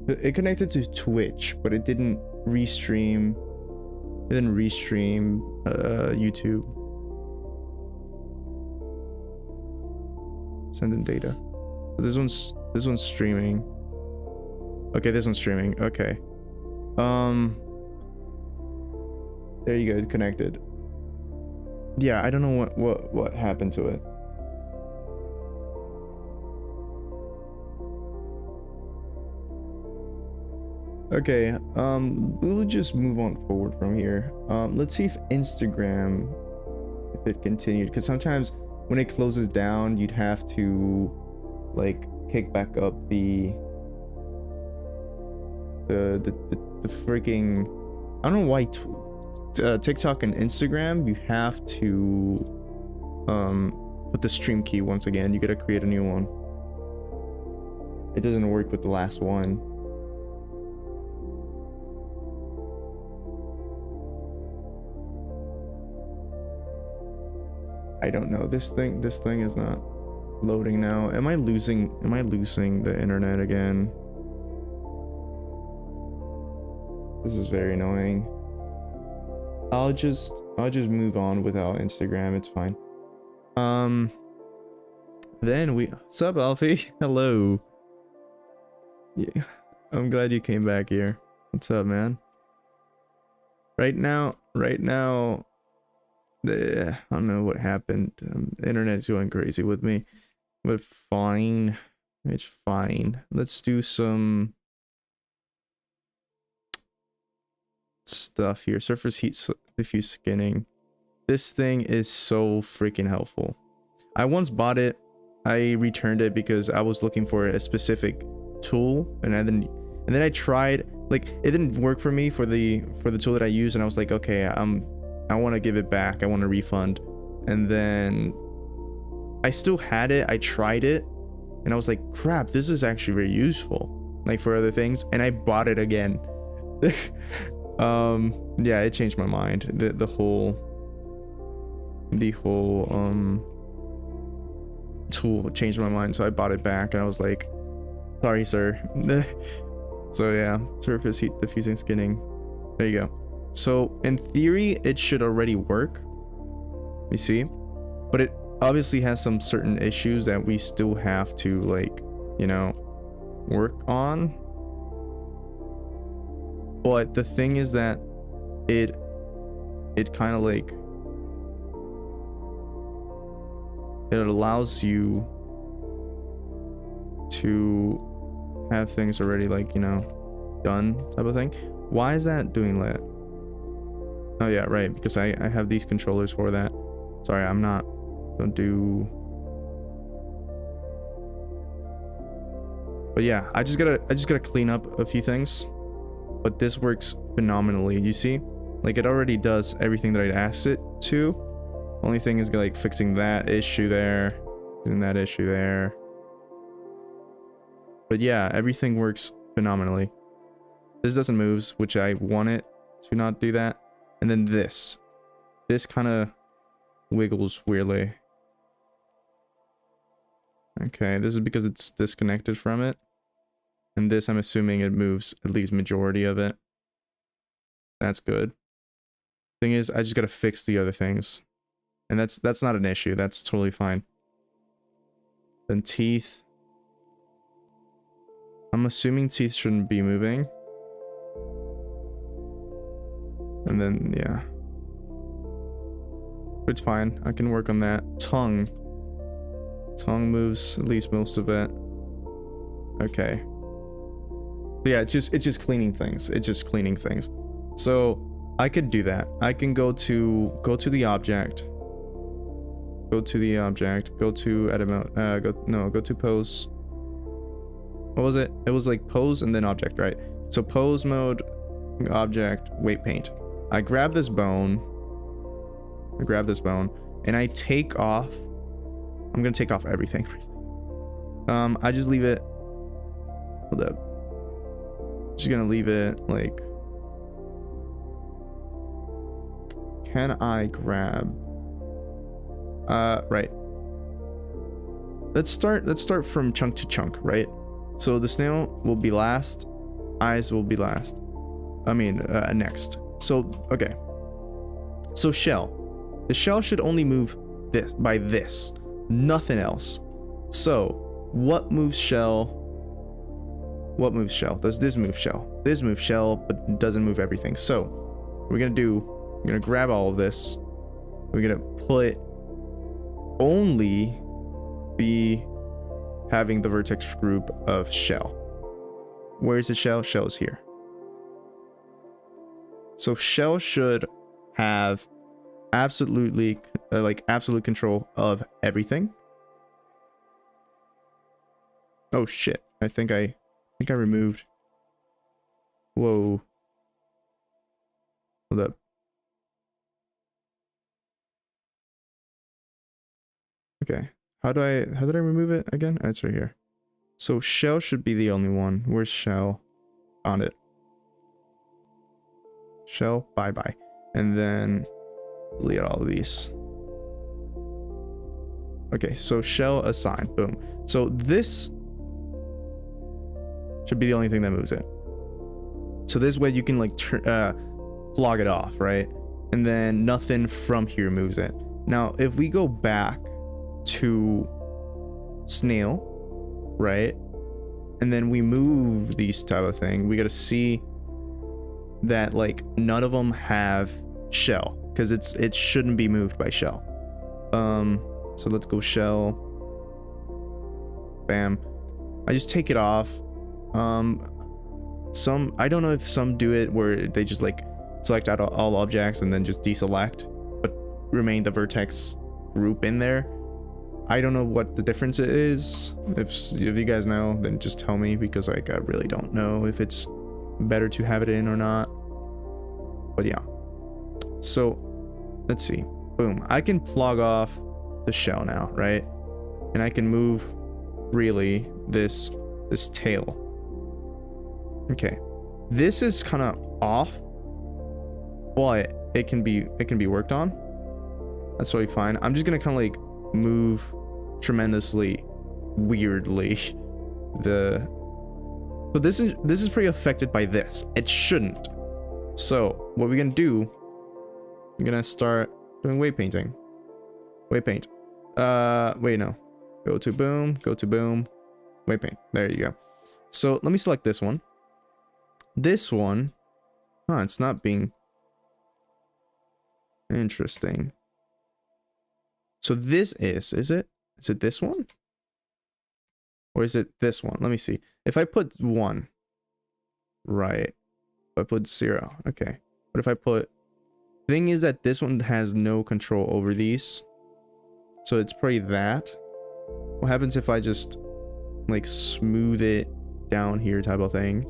It connected to Twitch, but it didn't restream. It didn't restream YouTube. Send in data. So this one's streaming. Okay, this one's streaming. Okay. There you go, it's connected. Yeah, I don't know what happened to it. Okay, we'll just move on forward from here. Let's see if Instagram, if it continued, because sometimes when it closes down, you'd have to like kick back up the freaking, I don't know why TikTok and Instagram, you have to put the stream key once again. You gotta create a new one. It doesn't work with the last one. I don't know. This thing is not loading now. Am I losing the internet again? This is very annoying. I'll just move on without Instagram. It's fine. Then what's up, Alfie? Hello. Yeah, I'm glad you came back here. What's up, man? Right now, I don't know what happened. Internet's going crazy with me, but fine. It's fine. Let's do some stuff here. Surface heat diffuse skinning. This thing is so freaking helpful. I once bought it. I returned it because I was looking for a specific tool, and then I tried, like, it didn't work for me for the tool that I used, and I was like, okay, I want to give it back. I want a refund. And then I still had it. I tried it and I was like, crap, this is actually very useful, like for other things. And I bought it again. Yeah, it changed my mind. The whole tool changed my mind. So I bought it back and I was like, sorry, sir. So yeah, surface heat diffusing skinning. There you go. So in theory, it should already work, you see, but it obviously has some certain issues that we still have to, like, you know, work on. But the thing is that it kind of like, it allows you to have things already, like, you know, done type of thing. Why is that doing that? Oh yeah, right, because I have these controllers for that. Sorry, don't do. But yeah, I just gotta clean up a few things. But this works phenomenally. You see, like, it already does everything that I asked it to. Only thing is like fixing that issue there, and that issue there. But yeah, everything works phenomenally. This doesn't move, which I want it to not do that. And then this kind of wiggles weirdly. Okay, this is because it's disconnected from it. And this, I'm assuming it moves at least majority of it. That's good. Thing is, I just gotta fix the other things. And that's not an issue. That's totally fine. Then teeth. I'm assuming teeth shouldn't be moving. And then, yeah. It's fine. I can work on that. Tongue. Tongue moves at least most of it. Okay. But yeah, it's just cleaning things. It's just cleaning things. So I could do that. I can go to the object. Go to the object. Go to edit mode. Go to pose. What was it? It was like pose and then object, right? So pose mode, object, weight paint. I grab this bone. And I take off. I'm gonna take off everything. I just leave it. Hold up. Just gonna leave it like. Can I grab? Right. Let's start from chunk to chunk, right? So the snail will be last, eyes will be last. I mean, next. So, okay. So shell. The shell should only move this by this. Nothing else. So, what moves shell? What moves shell? Does this move shell? This moves shell, but doesn't move everything. So, what we're gonna grab all of this. We're gonna put only be having the vertex group of shell. Where is the shell? Shell is here. So shell should have absolutely absolute control of everything. Oh shit. I think I removed. Whoa. Hold up. Okay. How did I remove it again? Oh, it's right here. So shell should be the only one. Where's shell? On it. Shell, bye-bye. And then delete all of these. Okay, so shell assign. Boom. So this should be the only thing that moves it. So this way you can like log it off, right? And then nothing from here moves it. Now, if we go back to Snail, right? And then we move these type of thing, we gotta see that like none of them have shell, because it shouldn't be moved by shell. So let's go shell. Bam. I just take it off. Some, I don't know if some do it where they just like select out all objects and then just deselect, but remain the vertex group in there. I don't know what the difference is. If you guys know, then just tell me, because like I really don't know if it's better to have it in or not. But yeah. So let's see. Boom. I can plug off the shell now, right? And I can move really this tail. Okay. This is kind of off, but it can be worked on. That's totally fine. I'm just gonna kind of like move tremendously weirdly so this is pretty affected by this. It shouldn't. So what we're gonna do, I'm gonna start doing weight painting. Weight paint. Wait, no. Go to boom, weight paint. There you go. So let me select this one. This one, it's not being interesting. So this is it? Is it this one? Or is it this one? Let me see. If I put 1, right. If I put 0, okay. But if I put... Thing is that this one has no control over these. So it's probably that. What happens if I just like smooth it down here type of thing?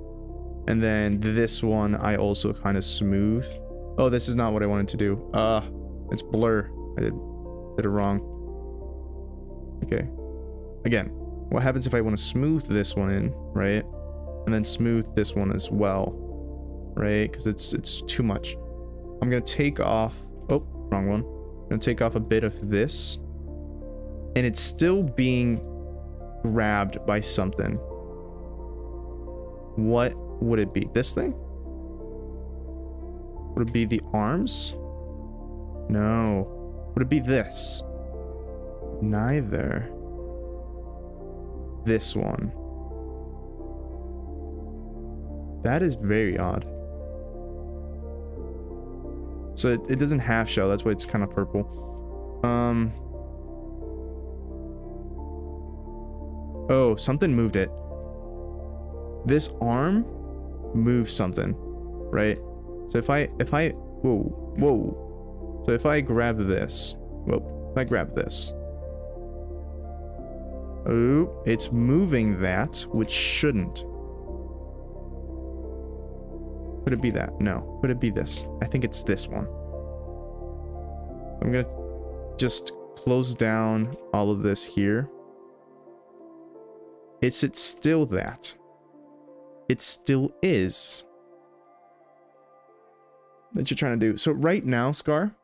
And then this one I also kind of smooth. Oh, this is not what I wanted to do. It's blur. I did it wrong. Okay. Again, what happens if I want to smooth this one in, right? And then smooth this one as well, right? Because it's too much. I'm gonna take off. Oh, wrong one. I'm gonna take off a bit of this, and it's still being grabbed by something. What would it be? This thing? Would it be the arms? No. Would it be this? Neither. This one. That is very odd. So it doesn't have shell, that's why it's kind of purple. Oh, something moved it. This arm moves something, right? So if I whoa. So if I grab this, if I grab this, oh, it's moving that, which shouldn't. Could it be that? No. Could it be this? I think it's this one. I'm gonna just close down all of this here. Is it still that? It still is. That you're trying to do. So right now, Scar,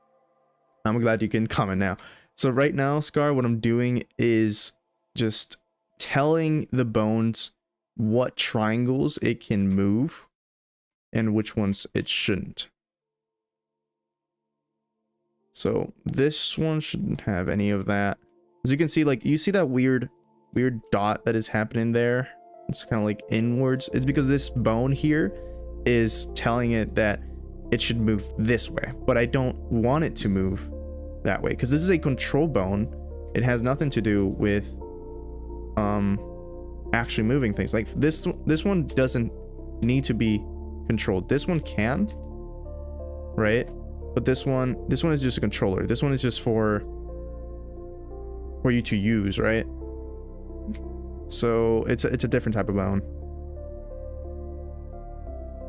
I'm glad you can comment now. So right now, Scar, what I'm doing is just telling the bones what triangles it can move and which ones it shouldn't. So this one shouldn't have any of that. As you can see, like, you see that weird dot that is happening there? It's kind of like inwards. It's because this bone here is telling it that it should move this way, but I don't want it to move that way because this is a control bone. It has nothing to do with actually moving things. Like this one doesn't need to be controlled. This one can, right? But this one is just a controller. This one is just for you to use, right? So it's a different type of bone.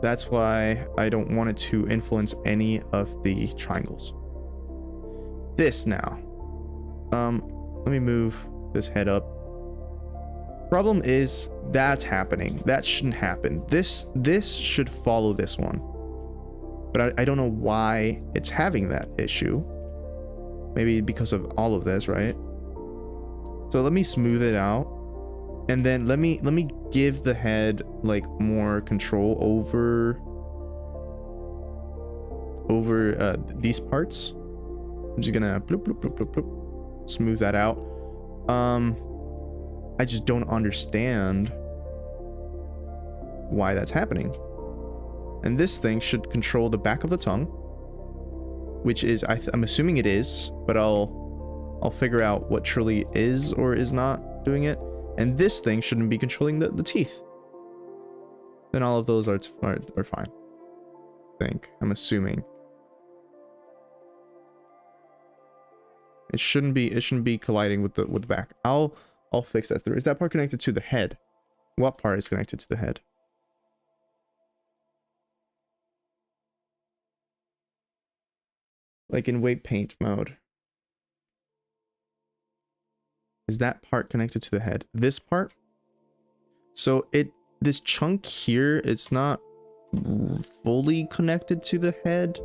That's why I don't want it to influence any of the triangles. This now. Let me move this head up. Problem is that's happening. That shouldn't happen. This should follow this one. But I don't know why it's having that issue. Maybe because of all of this, right? So let me smooth it out. And then let me give the head like more control over these parts. I'm just gonna bloop, bloop, bloop, bloop, bloop, smooth that out. I just don't understand why that's happening. And this thing should control the back of the tongue, which is I'm assuming it is, but I'll figure out what truly is or is not doing it. And this thing shouldn't be controlling the teeth. Then all of those are fine. I'm assuming. It shouldn't be colliding with the back. I'll fix that through. Is that part connected to the head? What part is connected to the head? Like in weight paint mode. Is that part connected to the head? This part? So this chunk here, it's not fully connected to the head.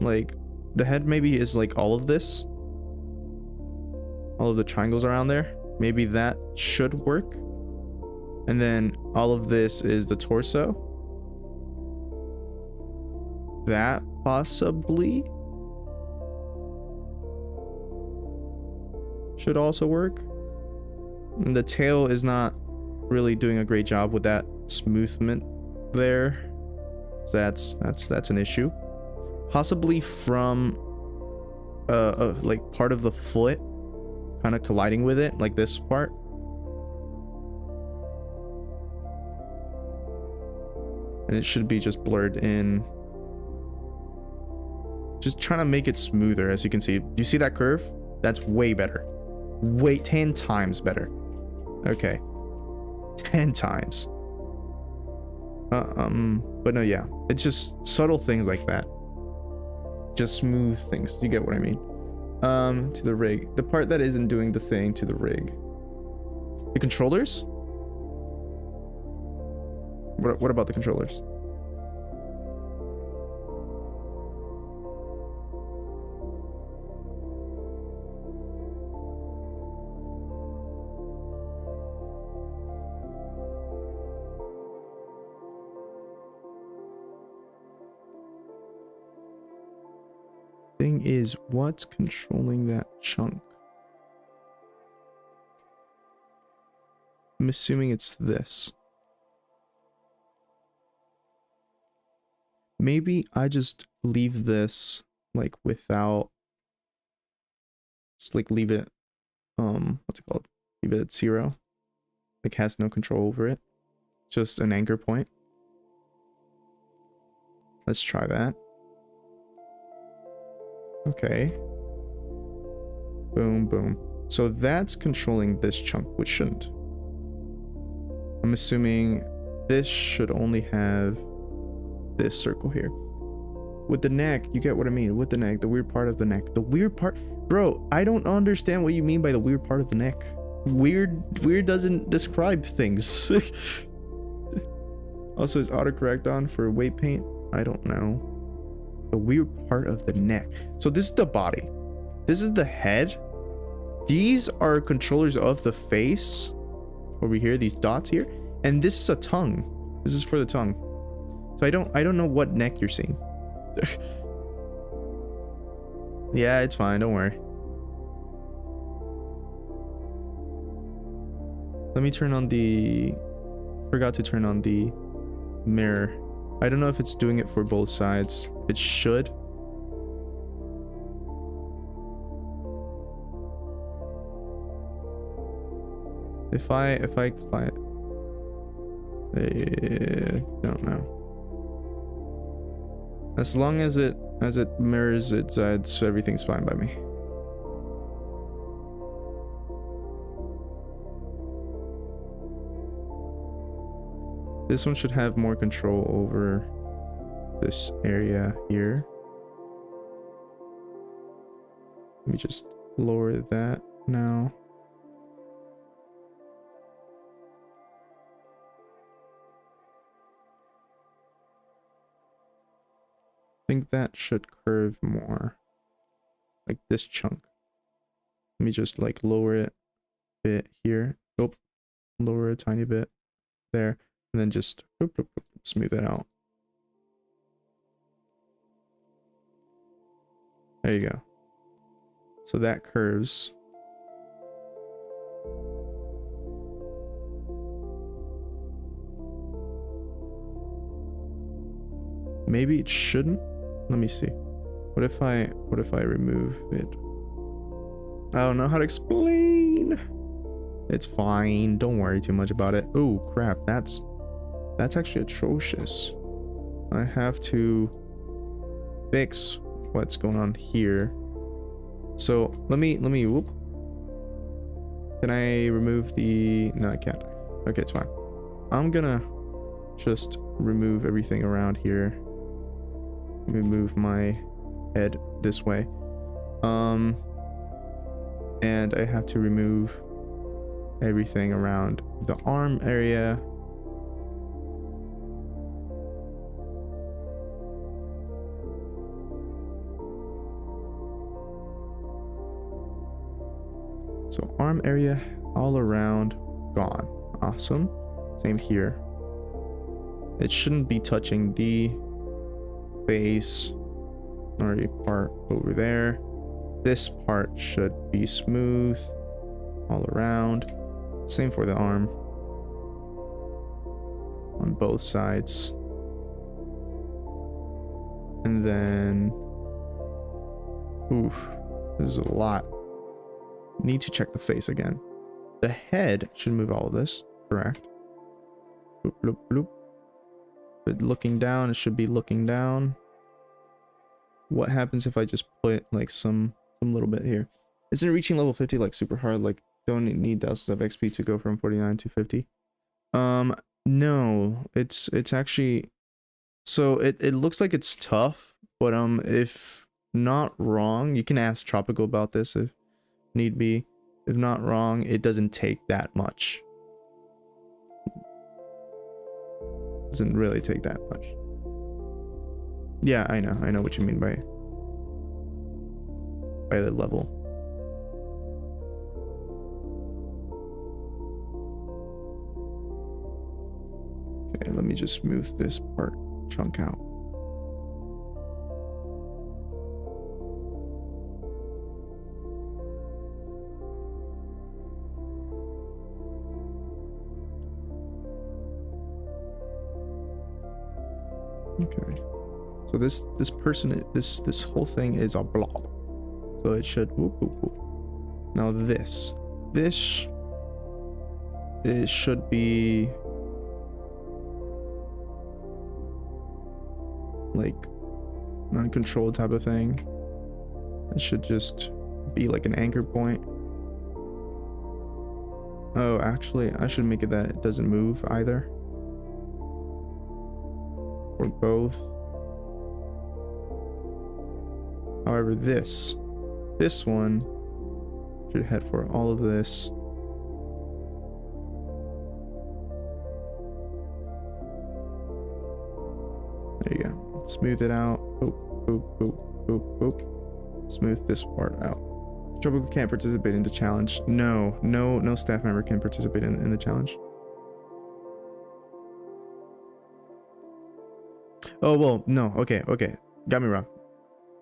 Like the head maybe is like all of this. All of the triangles around there. Maybe that should work. And then all of this is the torso. That possibly should also work. And the tail is not really doing a great job with that smoothment there. That's an issue. Possibly from like part of the foot kind of colliding with it, like this part. And it should be just blurred in. Just trying to make it smoother. As you can see, do you see that curve? That's way better. Way 10 times better. Okay, 10 times. But no, yeah, it's just subtle things like that, just smooth things. You get what I mean? To the rig, the part that isn't doing the thing to the rig. The controllers. What about the controllers? Thing is, what's controlling that chunk? I'm assuming it's this. Maybe I just leave this like without, just like leave it, what's it called? Leave it at 0. Like has no control over it. Just an anchor point. Let's try that. Okay. Boom, boom. So that's controlling this chunk, which shouldn't. I'm assuming this should only have this circle here. With the neck, you get what I mean. With the neck, the weird part of the neck. The weird part... Bro, I don't understand what you mean by the weird part of the neck. Weird doesn't describe things. Also, is autocorrect on for weight paint? I don't know. The weird part of the neck. So this is the body. This is the head. These are controllers of the face. over here, these dots here, and this is a tongue. This is for the tongue. So I don't know what neck you're seeing. Yeah, it's fine, don't worry. Let me turn on the... Forgot to turn on the mirror. I don't know if it's doing it for both sides. It should. If I click, I don't know. As long as it mirrors its sides, so everything's fine by me. This one should have more control over this area here. Let me just lower that now. I think that should curve more, like this chunk. Let me just like lower it a bit here. Oh, lower a tiny bit there, and then just smooth it out. There you go. So that curves. Maybe it shouldn't. Let me see. What if I remove it? I don't know how to explain. It's fine. Don't worry too much about it. Oh crap, that's actually atrocious. I have to fix what's going on here. So let me whoop. Can I remove the... No, I can't. Okay, it's fine. I'm gonna just remove everything around here. Let me move my head this way. And I have to remove everything around the arm area. So arm area all around gone. Awesome. Same here. It shouldn't be touching the face or a part over there. This part should be smooth all around. Same for the arm on both sides. And then, oof, there's a lot. Need to check the face again. The head should move all of this, correct? Bloop, bloop, bloop. But looking down, it should be looking down. What happens if I just put like some little bit here? Isn't reaching level 50 like super hard? Like, don't need thousands of XP to go from 49 to 50? No, it's actually, so it looks like it's tough, but if not wrong, you can ask Tropical about this if need be. If not wrong, it doesn't take that much. Doesn't really take that much. Yeah, I know what you mean by the level. Okay, let me just smooth this part chunk out. Okay. So this person, this whole thing is a blob. So it should whoop, whoop, whoop. Now this it should be like uncontrolled type of thing. It should just be like an anchor point. Oh, actually, I should make it that it doesn't move either. Or both. However, this one should head for all of this. There you go. Smooth it out. Boop, boop, boop, boop, boop. Smooth this part out. Tropical can't participate in the challenge. No staff member can participate in the challenge. Oh, well, no. Okay. Got me wrong.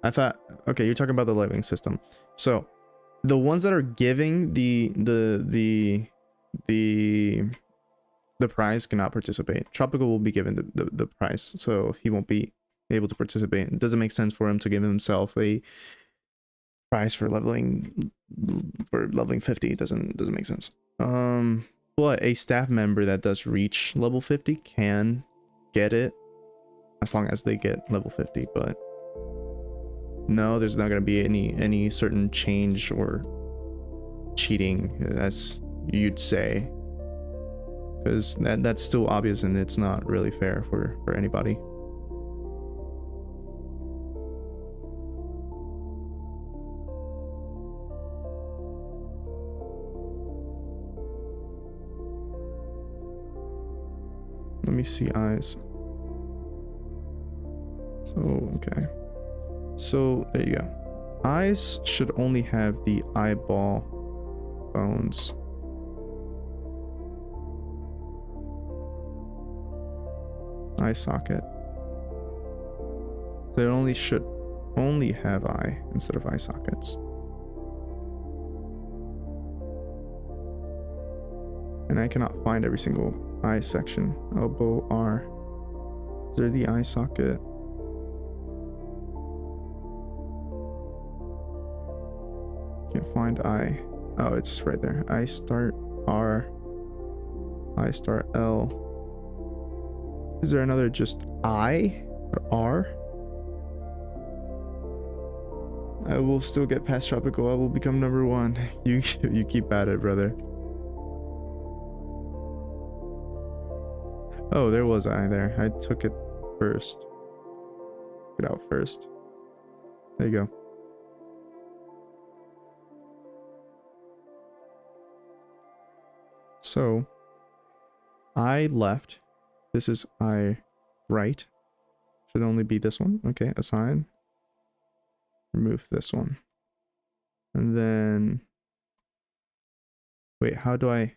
I thought, okay, you're talking about the leveling system. So the ones that are giving the prize cannot participate. Tropical will be given the prize, so he won't be able to participate. It doesn't make sense for him to give himself a prize for leveling 50. It doesn't make sense. But a staff member that does reach level 50 can get it as long as they get level 50, but no, there's not going to be any certain change or cheating, as you'd say, because that's still obvious and it's not really fair for anybody. Let me see eyes. So, okay. So, there you go. Eyes should only have the eyeball bones. Eye socket. So it should only have eye instead of eye sockets. And I cannot find every single eye section. Elbow R. Is there the eye socket? Can't find eye. Oh, it's right there. I start R. I start L. Is there another just I or R? I will still get past Tropical. I will become number 1. You keep at it, brother. Oh, there was I there. I took it first. Took it out first. There you go. So, I left. This is I right. Should only be this one. Okay, assign. Remove this one. And then wait, how do I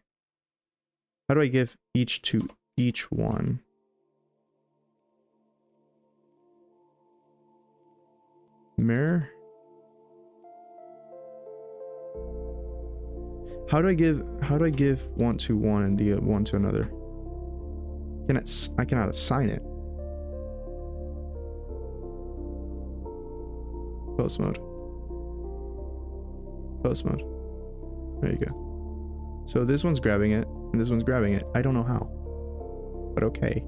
give each to each one? Mirror? How do I give one to one and the one to another? I cannot assign it. Post mode. Post mode. There you go. So this one's grabbing it and this one's grabbing it. I don't know how, but okay.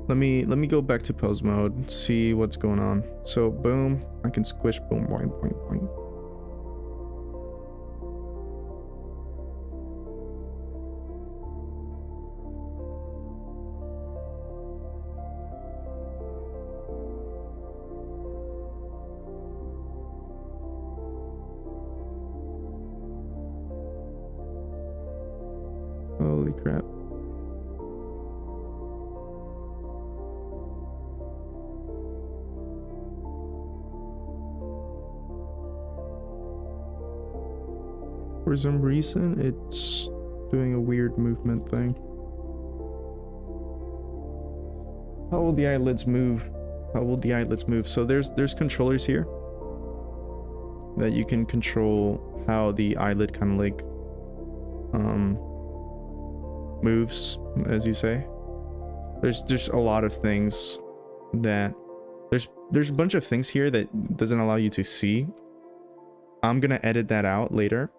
Let me go back to pose mode and see what's going on. So boom, I can squish boom, boing, boing, boing. Holy crap. For some reason, it's doing a weird movement thing. How will the eyelids move? How will the eyelids move? So there's controllers here that you can control how the eyelid kind of like moves, as you say. There's a lot of things that there's a bunch of things here that doesn't allow you to see. I'm gonna edit that out later,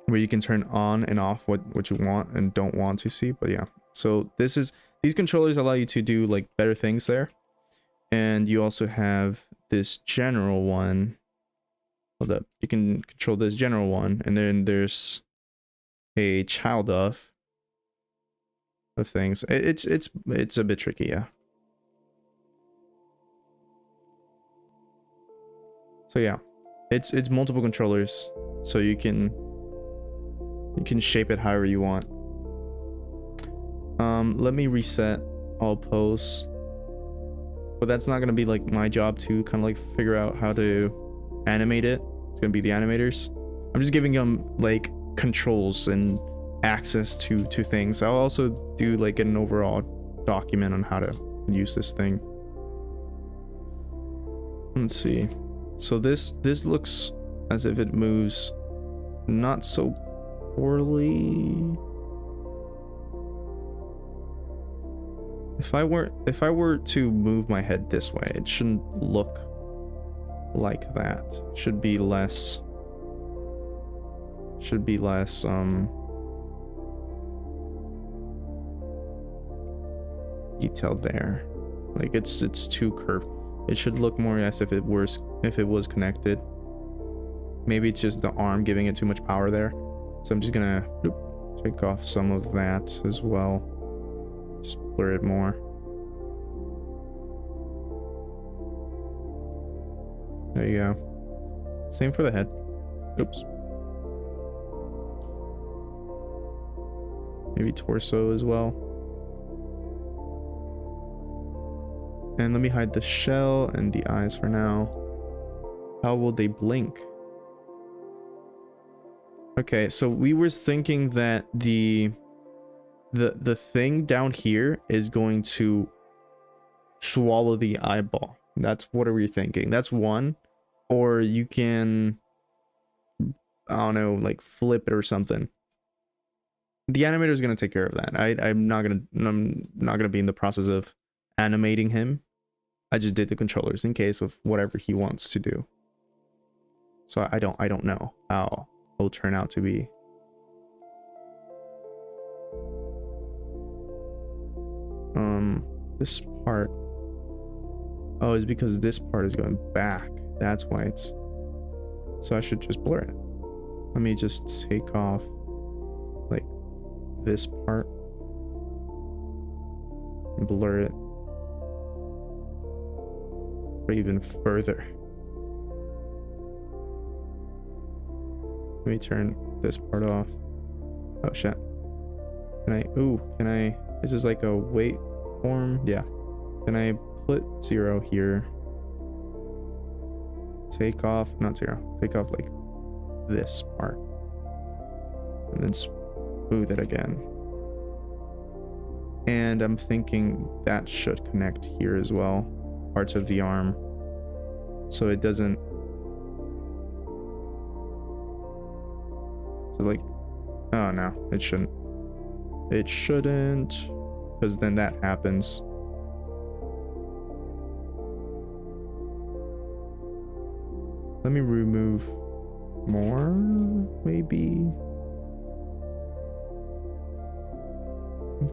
where you can turn on and off what you want and don't want to see. But yeah, so these controllers allow you to do like better things there. And you also have this general one. Hold up, you can control this general one, and then there's a child of things. It's a bit tricky, yeah. So yeah, it's multiple controllers, so you can shape it however you want. Let me reset all pose. but that's not gonna be like my job to kind of like figure out how to animate it. It's gonna be the animators. I'm just giving them like controls and access to things. I'll also do like an overall document on how to use this thing. Let's see. So this looks as if it moves not so poorly. If I were to move my head this way, it shouldn't look like that. It should be less detailed there. Like it's too curved. It should look more as if it was connected. Maybe it's just the arm giving it too much power there. So I'm just gonna take off some of that as well. Just blur it more. There you go. Same for the head. Oops. Maybe torso as well. And let me hide the shell and the eyes for now. How will they blink? Okay, so we were thinking that the thing down here is going to swallow the eyeball. That's what are we thinking? That's one. Or you can, I don't know, like flip it or something. The animator is gonna take care of that. I'm not gonna be in the process of animating him. I just did the controllers in case of whatever he wants to do. So I don't know how it'll turn out to be. This part. Oh, it's because this part is going back. That's why it's. So I should just blur it. Let me just take off like this part and blur it or even further. Let me turn this part off. Oh shit. Can I, this is like a waveform. Yeah. Can I put 0 here? Take off, not 0. Take off like this part. And then smooth it again. And I'm thinking that should connect here as well. Parts of the arm. So it doesn't. So like, oh no, it shouldn't. It shouldn't, because then that happens. Let me remove more, maybe.